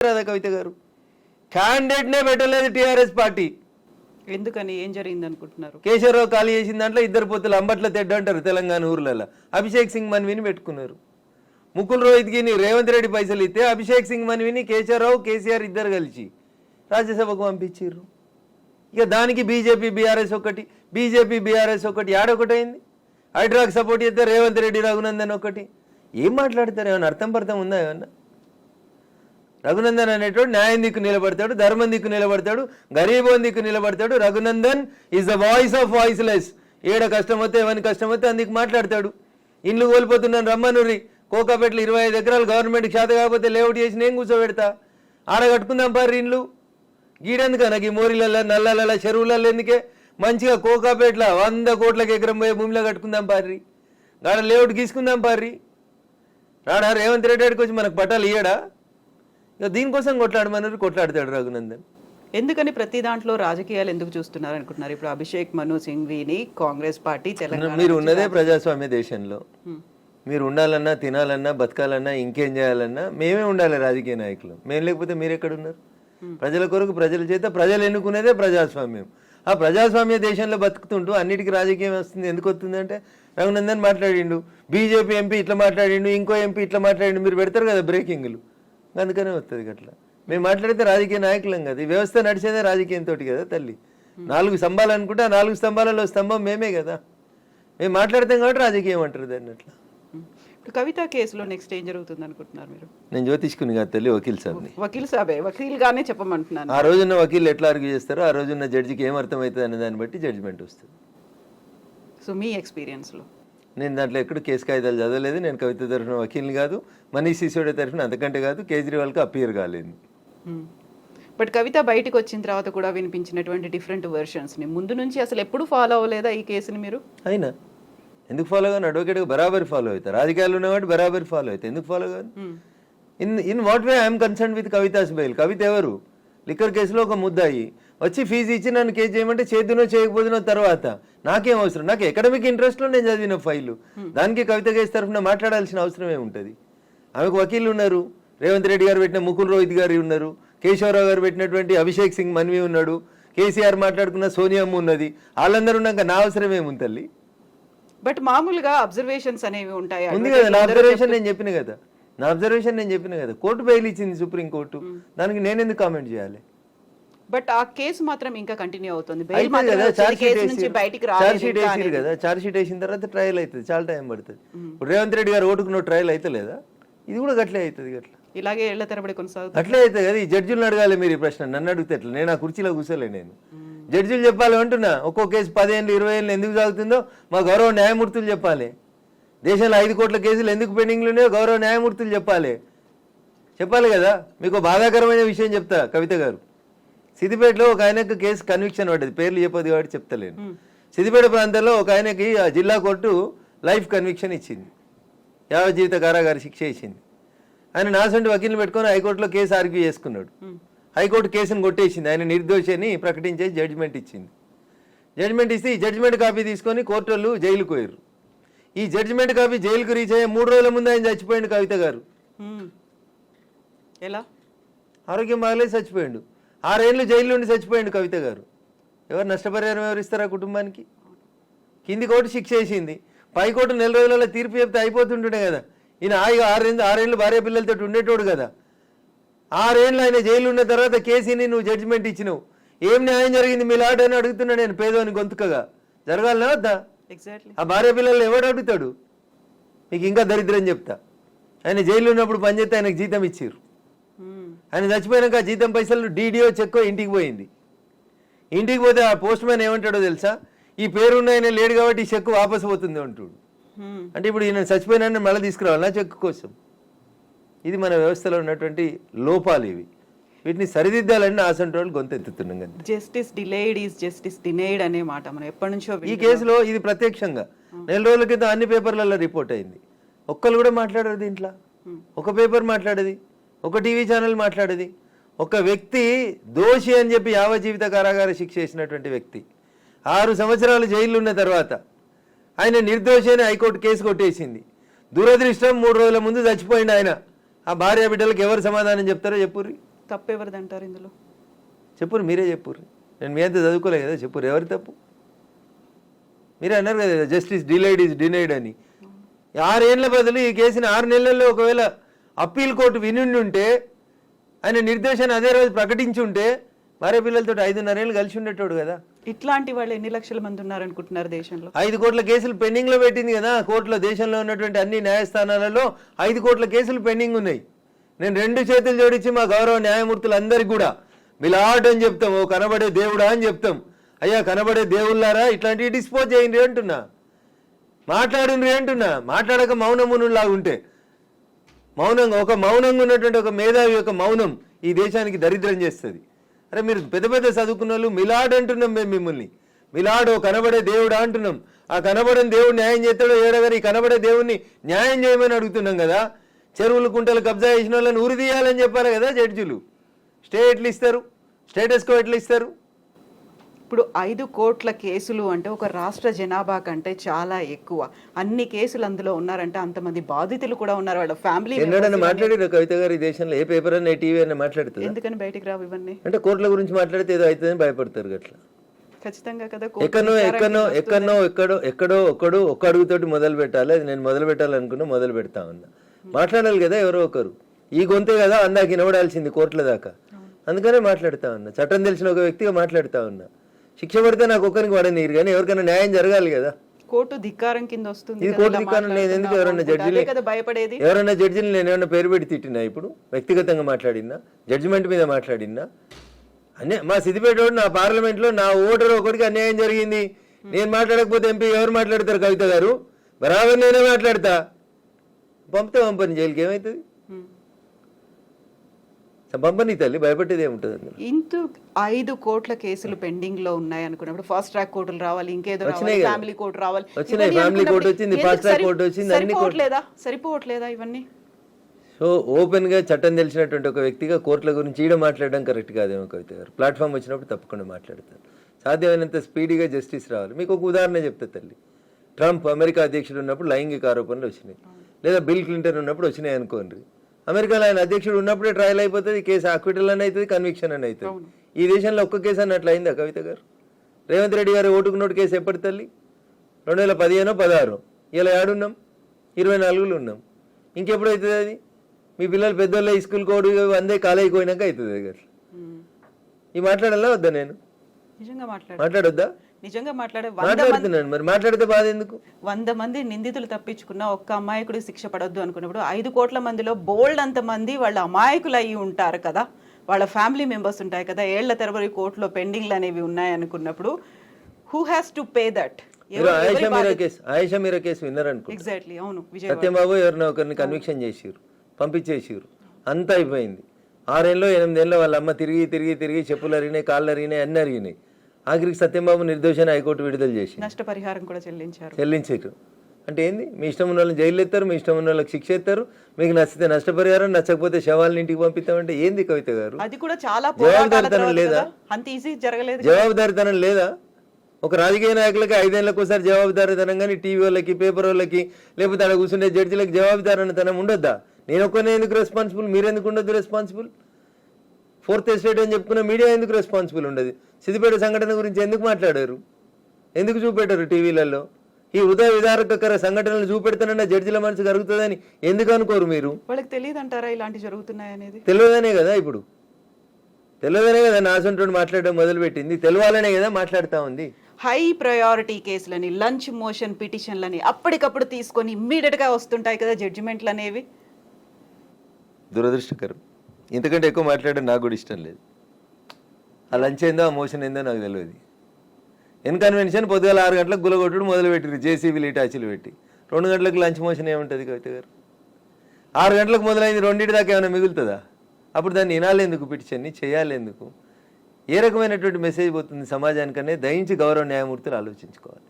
రాదా కవిత గారు? క్యాండిడేట్నే పెట్టలేదు టీఆర్ఎస్ పార్టీ. ఎందుకని, ఏం జరిగింది అనుకుంటున్నారు? కేశవరావు ఖాళీ చేసిన దాంట్లో ఇద్దరు పొత్తులు అంబట్ల తెడ్డు అంటారు తెలంగాణ ఊర్లలో. అభిషేక్ సింగ్ మన్విని పెట్టుకున్నారు. ముకుల్ రోహిత్గిని రేవంత్ రెడ్డి పైసలు ఇస్తే అభిషేక్ సింగ్ మన్విని కేశవరావు కేసీఆర్ ఇద్దరు కలిసి రాజ్యసభకు పంపించారు. ఇక దానికి బీజేపీ బీఆర్ఎస్ ఒకటి ఆడొకటైంది. హైడ్రాక్ సపోర్ట్ చేస్తే రేవంత్ రెడ్డి రఘునందన్ ఒకటి. ఏం మాట్లాడతారు? ఏమన్నా అర్థం ఉందా? ఏమన్నా రఘునందన్ అనేటోడు న్యాయం దిక్కు నిలబడతాడు, ధర్మం దిక్కు నిలబడతాడు, గరీబోన్ దిక్కు నిలబడతాడు. Raghunandan is the voice of voiceless. ఏడ కష్టం వస్తే ఎవరికి కష్టం వస్తే అందుకు మాట్లాడతాడు. ఇండ్లు కోల్పోతున్నాను రమ్మనురి. కోకాపేటలో 25 ఎకరాలు గవర్నమెంట్కి చేత కాకపోతే లేఅవుట్ చేసి నేను కూర్చోబెడతా. ఆడ కట్టుకుందాం పారి ఇండ్లు. గీడెందుక నాకు ఈ మోరీలలో నల్లలలో చెరువులలో ఎందుకే? మంచిగా కోకాపేటలో 100 కోట్లకు ఎకరం పోయే భూమిలో కట్టుకుందాం పారి. గాడ లేఅవుట్ గీసుకుందాం పారి. రాడా రేవంత్ రెడ్డి గారికి వచ్చి మనకు పట్టాలు ఇయ్యడా? ఇక దీనికోసం కొట్లాడతాడు రఘునందన్. ఎందుకని ప్రతి దాంట్లో రాజకీయాలు ఎందుకు చూస్తున్నారు అనుకుంటున్నారు? ఇప్పుడు అభిషేక్ మను సింఘ్వీని కాంగ్రెస్ పార్టీ తెలంగాణ. మీరు ఉన్నదే ప్రజాస్వామ్య దేశంలో. మీరు ఉండాలన్నా, తినాలన్నా, బతకాలన్నా, ఇంకేం చేయాలన్నా మేమే ఉండాలి రాజకీయ నాయకులు. మేము లేకపోతే మీరు ఎక్కడున్నారు? ప్రజల కొరకు ప్రజల చేత ప్రజలు ఎన్నుకునేదే ప్రజాస్వామ్యం. ఆ ప్రజాస్వామ్య దేశంలో బతుకుతుంటూ అన్నిటికీ రాజకీయం వస్తుంది. ఎందుకు వస్తుంది అంటే రఘునందన్ మాట్లాడిండు, బీజేపీ ఎంపీ ఇట్లా మాట్లాడిండు, ఇంకో ఎంపీ ఇట్లా మాట్లాడిండు, మీరు పెడతారు కదా బ్రేకింగ్లు, అందుకనే వస్తుంది అట్లా. మేము మాట్లాడితే రాజకీయ నాయకులం కదా. ఈ వ్యవస్థ నడిచేదే రాజకీయంతో కదా తల్లి. 4 స్తంభాలు అనుకుంటే ఆ 4 స్తంభాలలో స్తంభం మేమే కదా. మేము మాట్లాడతాం కాబట్టి రాజకీయం అంటారు దాన్ని. అట్లా ఇప్పుడు కవిత కేసులో నెక్స్ట్ ఏం జరుగుతుంది అనుకుంటున్నారు మీరు? నేను జ్యోతిష్కుని కాదు తల్లి, వకీల్ సాబ్ని. వకీల్ సాబే, వకీల్గానే చెప్పమంటున్నాను. ఆ రోజున్న వకీల్ ఎట్లా ఆర్గ్యూ చేస్తారో ఆ రోజున్న జడ్జికి ఏం అర్థమవుతుంది అనే దాన్ని బట్టి జడ్జిమెంట్ వస్తుంది. సో మీ ఎక్స్పీరియన్స్లో? నేను దాంట్లో ఎక్కడ కేసు కాగితాలు చదవలేదు. నేను కవిత తరఫున వకీల్ని కాదు, మనీష్ సిసోడియా తరఫున అంతకంటే కాదు, కేజ్రీవాల్కి అపియర్ కాలేదు. బట్ కవిత బయటకు వచ్చిన తర్వాత కూడా వినిపించినటువంటి డిఫరెంట్ వెర్షన్స్ని ముందు నుంచి అసలు ఎప్పుడు ఫాలో అవ్వలేదా ఈ కేసుని మీరు? అయినా ఎందుకు ఫాలో కాదు? అడ్వకేట్గా బరాబర్ ఫాలో అవుతారు. రాజకీయాలు ఉన్నవాడు బరాబర్ ఫాలో అవుతాయి. ఎందుకు ఫాలో కాదు? In what way I'm concern with Kavitha's bail. Kavitha ఎవరు? లిక్కర్ కేసులో ఒక ముద్దాయి వచ్చి ఫీజు ఇచ్చి నన్ను కేసు చేయమంటే చేద్దునో చేయకపోతునో తర్వాత నాకేం అవసరం? నాకు ఎకడమిక్ ఇంట్రెస్ట్లో నేను చదివిన ఫైలు, దానికి కవిత కేసు తరఫున మాట్లాడాల్సిన అవసరం ఏముంటుంది? ఆమెకు వకీళ్ళు ఉన్నారు. రేవంత్ రెడ్డి గారు పెట్టిన ముకుల్ రోహిత్ గారు ఉన్నారు, కేశవరావు గారు పెట్టినటువంటి అభిషేక్ సింగ్ మన్వి ఉన్నాడు, కేసీఆర్ మాట్లాడుకున్న సోనియమ్మ ఉన్నది. వాళ్ళందరూ ఉన్నాక నా అవసరం ఏముంది తల్లి? బట్ మామూలుగా అబ్జర్వేషన్స్ అనేవి ఉంటాయి. ఉంది కదా, నా అబ్జర్వేషన్ నేను చెప్పిన కదా. కోర్టు బెయిల్ ఇచ్చింది సుప్రీంకోర్టు, దానికి నేను ఎందుకు కామెంట్ చేయాలి? బట్ ఆ కేసు మాత్రం ఇంకా కంటిన్యూ అవుతుంది. చార్జ్ షీట్ వేసిన తర్వాత ట్రయల్ అవుతుంది, చాలా టైం పడుతుంది. ఇప్పుడు రేవంత్ రెడ్డి గారు ఓటుకున్న ట్రయల్ అయితే లేదా? ఇది కూడా గట్లే అవుతుంది. గట్లా ఇలాగే ఏళ్ల తరబడి కొనసాగుతుంది. అట్లే అవుతుంది కదా. ఈ జడ్జిలను అడగాలి మీరు ఈ ప్రశ్న. నన్ను అడిగితే ఎట్లా? నేను ఆ కుర్చీలో కూర్చోలే. నేను జడ్జిలు చెప్పాలి అంటున్నా. ఒక్కో కేసు 10 ఏళ్ళు 20 ఏళ్ళు ఎందుకు సాగుతుందో మా గౌరవ న్యాయమూర్తులు చెప్పాలి. దేశంలో 5 కోట్ల కేసులు ఎందుకు పెండింగ్లు ఉన్నాయో గౌరవ న్యాయమూర్తులు చెప్పాలి కదా. మీకు బాధాకరమైన విషయం చెప్తా కవిత గారు. సిద్దిపేటలో ఒక ఆయనకు కేసు కన్విక్షన్ పడ్డది, పేర్లు చెప్పదు కాబట్టి చెప్తలేను. సిద్దిపేట ప్రాంతంలో ఒక ఆయనకి ఆ జిల్లా కోర్టు లైఫ్ కన్విక్షన్ ఇచ్చింది, 50 జీవిత కారాగార శిక్ష ఇచ్చింది. ఆయన నాసంటి వకీల్ని పెట్టుకొని హైకోర్టులో కేసు ఆర్గ్యూ చేసుకున్నాడు. హైకోర్టు కేసును కొట్టేసింది, ఆయన నిర్దోషి అని ప్రకటించేసి జడ్జిమెంట్ ఇచ్చింది. జడ్జిమెంట్ ఇస్తే ఈ జడ్జిమెంట్ కాపీ తీసుకొని కోర్టు వాళ్ళు జైలుకు పోయారు. ఈ జడ్జిమెంట్ కాపీ జైలుకు రీచ్ అయ్యే 3 రోజుల ముందు ఆయన చచ్చిపోయిండు కవిత గారు. ఎలా? ఆరోగ్యం బాగలేదు, చచ్చిపోయిండు. 6 ఏళ్ళు జైలు నుండి చచ్చిపోయిండు కవిత గారు. ఎవరు నష్టపరిహారం ఎవరిస్తారా కుటుంబానికి? కింది కోర్టు శిక్ష వేసింది, పై కోర్టు 4 రోజులలో తీర్పు చెప్తే అయిపోతుంటుండే కదా. ఈయన 6 ఏళ్ళు భార్య పిల్లలతో ఉండేటోడు కదా. 6 ఏళ్ళు ఆయన జైలు ఉన్న తర్వాత కేసీని నువ్వు జడ్జిమెంట్ ఇచ్చినావు. ఏం న్యాయం జరిగింది మీ లాట్ అని అడుగుతున్నా నేను, పేదోని గొంతుకగా. జరగాలనే వద్దా? ఆ భార్య పిల్లలు ఎవడు అడుగుతాడు? మీకు ఇంకా దరిద్రం చెప్తా. ఆయన జైలు ఉన్నప్పుడు పనిచేస్తే ఆయనకు జీతం ఇచ్చిర్రు. ఆయన చచ్చిపోయినాక జీతం పైసలు డీడీఓ చెక్కో ఇంటికి పోయింది. ఇంటికి పోతే ఆ పోస్ట్ మ్యాన్ ఏమంటాడో తెలుసా? ఈ పేరున్న ఆయన లేడు కాబట్టి ఈ చెక్కు వాపసు పోతుంది అంటాడు. అంటే ఇప్పుడు ఈయన చచ్చిపోయినా మళ్ళీ తీసుకురావాలి నా చెక్కు కోసం. ఇది మన వ్యవస్థలో ఉన్నటువంటి లోపాలు. ఇవి వీటిని సరిదిద్దాలని ఆసంటి వాళ్ళు గొంతెత్తుతున్నాం కదా. Justice delayed is justice denied అనే మాట మనం ఎప్పటి నుంచో. ఈ కేసులో ఇది ప్రత్యక్షంగా 4 రోజుల క్రితం అన్ని పేపర్లలో రిపోర్ట్ అయింది. ఒక్కరు కూడా మాట్లాడారు దీంట్లో. ఒక పేపర్ మాట్లాడేది, ఒక టీవీ ఛానల్ మాట్లాడేది. ఒక వ్యక్తి దోషి అని చెప్పి 50 జీవిత కారాగార శిక్ష చేసినటువంటి వ్యక్తి 6 సంవత్సరాలు జైలు ఉన్న తర్వాత ఆయన నిర్దోషి అని హైకోర్టు కేసు కొట్టేసింది. దురదృష్టం 3 రోజుల ముందు చచ్చిపోయింది ఆయన. ఆ భార్య బిడ్డలకు ఎవరు సమాధానం చెప్తారో చెప్పుర్రి. తప్పెవరిది అంటారు ఇందులో? చెప్పురు, మీరే చెప్పురు. నేను మీ అంత చదువుకోలేదు కదా, చెప్పురు ఎవరి తప్పు. మీరే అన్నారు కదా జస్టిస్ డిలైడ్ ఈజ్ డినైడ్ అని. 6 ఏళ్ల బదులు ఈ కేసుని 6 నెలల్లో ఒకవేళ అప్పీల్ కోర్టు వినుండి ఉంటే, ఆయన నిర్దోషాన్ని అదే రోజు ప్రకటించి ఉంటే భార్య పిల్లలతో 5.5 ఏళ్ళు కలిసి ఉండేటోడు కదా. ఇట్లాంటి వాళ్ళు ఎన్ని లక్షల మంది ఉన్నారనుకుంటున్నారు దేశంలో? 5 కోట్ల కేసులు పెండింగ్ లో పెట్టింది కదా కోర్టులో. దేశంలో ఉన్నటువంటి అన్ని న్యాయస్థానాలలో 5 కోట్ల కేసులు పెండింగ్ ఉన్నాయి. నేను 2 చేతులు జోడించి మా గౌరవ న్యాయమూర్తులందరికీ కూడా మిలాడ్ అని చెప్తాం, ఓ కనబడే దేవుడా అని చెప్తాం. అయ్యా కనబడే దేవుళ్ళారా ఇట్లాంటివి డిస్పోజ్ చేయండి అంటున్నా, మాట్లాడిండ్రి అంటున్నా. మాట్లాడక మౌనమునులాగా ఉంటే, మౌనంగా ఉన్నటువంటి ఒక మేధావి యొక్క మౌనం ఈ దేశానికి దరిద్రం చేస్తుంది. అరే మీరు పెద్ద పెద్ద చదువుకున్న వాళ్ళు మిలాడ్ అంటున్నాం మేము మిమ్మల్ని. మిలాడ్ ఓ కనబడే దేవుడా అంటున్నాం. ఆ కనబడని దేవుడు న్యాయం చేస్తాడో ఏడగారు, ఈ కనబడే దేవుడిని న్యాయం చేయమని అడుగుతున్నాం కదా. చెరువులు కుంటలు కబ్జా చేసిన వాళ్ళని ఉరి తీయాలని చెప్పాలి కదా జడ్జిలు. స్టే ఎట్లా ఇస్తారు, స్టేటస్కో ఎట్లా ఇస్తారు? ఇప్పుడు 5 కోట్ల కేసులు అంటే ఒక రాష్ట్ర జనాభా కంటే చాలా ఎక్కువ. అన్ని కేసులు అందులో ఉన్నారంటే అంతమంది బాధితులు కూడా ఉన్నారు, వాళ్ళ ఫ్యామిలీ. ఎన్నడన్నా మాట్లాడారు కవిత గారు ఈ దేశంలో? ఏ పేపర్ అన్న, ఏ టీవీ అన్న మాట్లాడుతుంది? ఎందుకని బయటికి రావు ఇవన్నీ? అంటే కోర్టుల గురించి మాట్లాడితే ఏదో అవుతుందని భయపడతారు అట్లా. ఖచ్చితంగా కదా. ఎక్కడో ఒక్క అడుగుతోటి మొదలు పెట్టాలి. అది నేను మొదలు పెట్టాలనుకున్నా, మొదలు పెడతా ఉన్నా. మాట్లాడాలి కదా ఎవరో ఒకరు. ఈ గొంతే కదా అందాక వినబడాల్సింది కోర్టుల దాకా. అందుకనే మాట్లాడుతా ఉన్నా, చట్టం తెలిసిన ఒక వ్యక్తిగా మాట్లాడుతా ఉన్నా. శిక్ష పడితే నాకు ఒక్కరికి పడనీరు, కానీ ఎవరికైనా న్యాయం జరగాలి కదా. కోర్టు ధిక్కారం కింద వస్తుంది. ఇది కోర్టు ధిక్కారం లేదు. ఎందుకు ఎవరన్నా జడ్జిని, భయపడేది ఎవరన్నా జడ్జిని నేను ఏమన్నా పేరు పెట్టి తిట్టినా, ఇప్పుడు వ్యక్తిగతంగా మాట్లాడినా, జడ్జిమెంట్ మీద మాట్లాడినా? మా సిద్దిపేట నా పార్లమెంట్లో నా ఓటర్ ఒకటికి అన్యాయం జరిగింది, నేను మాట్లాడకపోతే ఎంపీ ఎవరు మాట్లాడతారు? కవిత గారు బరాబర్ నేనే మాట్లాడతా. పంపని జైలుకి ఏమవుతుంది? పంపని తల్లి, భయపడేది ఏముంటుంది అందులో? ఇంత 5 కోట్ల కేసులు పెండింగ్ లో ఉన్నాయి అనుకున్నప్పుడు ఫాస్ట్ ట్రాక్ కోర్టులు రావాలి, ఇంకేదో ఫ్యామిలీ కోర్టు రావాలి. వచ్చినాయి, ఫ్యామిలీ కోర్టు వచ్చింది, ఫాస్ట్ ట్రాక్ కోర్టు వచ్చింది, అన్ని సరిపోవట్లేదా ఇవన్నీ? సో ఓపెన్ గా చట్టం తెలిసినటువంటి ఒక వ్యక్తిగా కోర్టుల గురించి ఈడ మాట్లాడడం కరెక్ట్ కాదేమో కవిత గారు. ప్లాట్ఫామ్ వచ్చినప్పుడు తప్పకుండా మాట్లాడతారు. సాధ్యమైనంత స్పీడీగా జస్టిస్ రావాలి. మీకు ఒక ఉదాహరణ చెప్తా తల్లి. ట్రంప్ అమెరికా అధ్యక్షుడు ఉన్నప్పుడు లైంగిక ఆరోపణలు వచ్చినాయి, లేదా బిల్ క్లింటన్ ఉన్నప్పుడు వచ్చినాయి అనుకోండి. అమెరికాలో ఆయన అధ్యక్షుడు ఉన్నప్పుడే ట్రయల్ అయిపోతుంది, కేసు అక్విటల్ అని అవుతుంది, కన్విక్షన్ అని అవుతుంది. ఈ దేశంలో ఒక్క కేసు అన్నట్లు అయిందా కవిత గారు? రేవంత్ రెడ్డి గారు ఓటుకు నోటు కేసు ఎప్పటి తల్లి? 2015-16. ఇలా ఏడున్నాం, 24లో ఉన్నాం. ఇంకెప్పుడు అవుతుంది అది? మీ పిల్లలు పెద్దోళ్ళ స్కూల్ కోడ్ అందే కాలేజీకి పోయినాక అవుతుంది అది. అట్లా ఈ మాట్లాడాలా వద్దా? నేను మాట్లాడొద్దా? నిజంగా మాట్లాడుతున్నాను, మరి మాట్లాడితే బాధ ఎందుకు? 100 మంది నిందితులు తప్పించుకున్న ఒక్క అమాయకుడు శిక్ష పడొద్దు అనుకున్నప్పుడు 5 కోట్ల మందిలో బోల్డ్ అంత మంది వాళ్ళ అమాయకులు అయ్యి ఉంటారు కదా, వాళ్ళ ఫ్యామిలీ మెంబర్స్ ఉంటాయి కదా, ఏళ్ల తరబడి కోర్టులో పెండింగ్లు అనేవి ఉన్నాయి అనుకున్నప్పుడు who has to pay that? Ayesha Meera case విన్నారనుకో. ఎగ్జాక్ట్లీ, అవును. సత్యంబాబు ఎవరినో ఒకరిని కన్విక్షన్ చేసిరు, పంపించేసిరు, అంతా అయిపోయింది. 6 ఏళ్ళు 8 ఏళ్ళు వాళ్ళ అమ్మ తిరిగి చెప్పులు అరిగినాయి, కాళ్ళు అరిగినాయి, అన్ని అరిగినాయి. ఆఖరికి సత్యంబాబు నిర్దోషాన్ని హైకోర్టు విడుదల చేసి నష్టపరిహారం కూడా చెల్లించారు. అంటే ఏంది? మీ ఇష్టం ఉన్న వాళ్ళని జైలు ఎత్తారు, మీ ఇష్టం ఉన్న వాళ్ళకి శిక్ష ఎత్తారు, మీకు నచ్చితే నష్టపరిహారం, నచ్చకపోతే శవాలను ఇంటికి పంపిస్తామంటే ఏంది కవిత గారు? అది కూడా చాలా జవాబుదారితనం లేదా? అంత ఈజీ జరగలేదు. జవాబుదారితనం లేదా? ఒక రాజకీయ నాయకులకి 5 ఏళ్ళకి ఒకసారి జవాబుదారితనం, కానీ టీవీ వాళ్ళకి, పేపర్ వాళ్ళకి, లేకపోతే అక్కడ కూర్చుండే జడ్జిలకు జవాబుదారితనం ఉండొద్దా? నేను ఒక్కనే ఎందుకు రెస్పాన్సిబుల్? మీరెందుకు ఉండొద్దు రెస్పాన్సిబుల్? 4th ఎస్టేట్ అని చెప్పుకున్న మీడియా ఎందుకు రెస్పాన్సిబుల్ ఉండదు? సిద్దిపేట సంఘటన గురించి ఎందుకు మాట్లాడారు? ఎందుకు చూపెట్టారు టీవీలలో? ఈ హృదయ విదారకర సంఘటనలు చూపెడతానన్న జడ్జిల మనసు కరుగుతుందని ఎందుకు అనుకోరు మీరు? వాళ్ళకి తెలియదు అంటారా ఇలాంటి జరుగుతున్నాయి అనేది? తెలియదనే కదా, ఇప్పుడు తెలియదనే కదా నాసంటోడు మాట్లాడడం మొదలుపెట్టింది, తెలియాలనే కదా మాట్లాడుతూ ఉంది. హై ప్రయారిటీ కేసులని, లంచ్ మోషన్ పిటిషన్లని అప్పటికప్పుడు తీసుకొని ఇమ్మీడియట్ గా వస్తుంటాయి కదా జడ్జిమెంట్లు అనేవి. దురదృష్టకరం. ఇంతకంటే ఎక్కువ మాట్లాడడం నాకు కూడా ఇష్టం లేదు. ఆ లంచ్ ఏందో, ఆ మోషన్ ఏందో నాకు తెలియదు. ఇన్కన్వెన్షన్ పొద్దుగాల 6 గంటలకు గులగొట్టుడు మొదలుపెట్టిరు, జేసీబీలు ఇటాచీలు పెట్టి. 2 గంటలకు లంచ్ మోషన్ ఏముంటుంది కవిత గారు? 6 గంటలకు మొదలైంది, 2 దాకా ఏమైనా మిగులుతుందా? అప్పుడు దాన్ని వినాలేందుకు, పిటిషన్ని చేయాలేందుకు? ఏ రకమైనటువంటి మెసేజ్ పోతుంది సమాజానికనే దయించి గౌరవ న్యాయమూర్తులు ఆలోచించుకోవాలి.